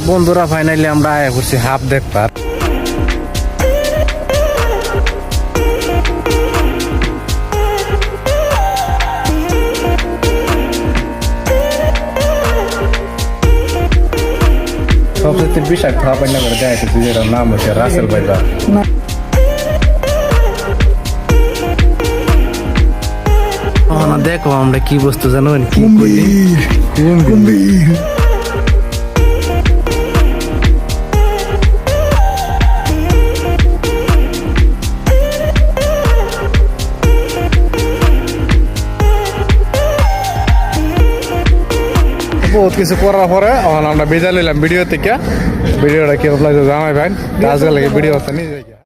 বন্ধুরা ফাইনালি আমরা আয়া করছি হাফ দেখবার। সবচেয়ে বিষাক্ত হাফ না করে দেখাইতেছি, যেটার নাম হচ্ছে রাসেল ভাইপার। দেখো আমরা কি বস্তু জানো, কি কুম্ভীর। বহুত কিছু করার পরে আমরা বিদায় নিলাম ভিডিও থেকে। ভিডিওটা কিরকম লাগছে জানাই ভাই, আজকে লাগে ভিডিও নিয়ে যাই।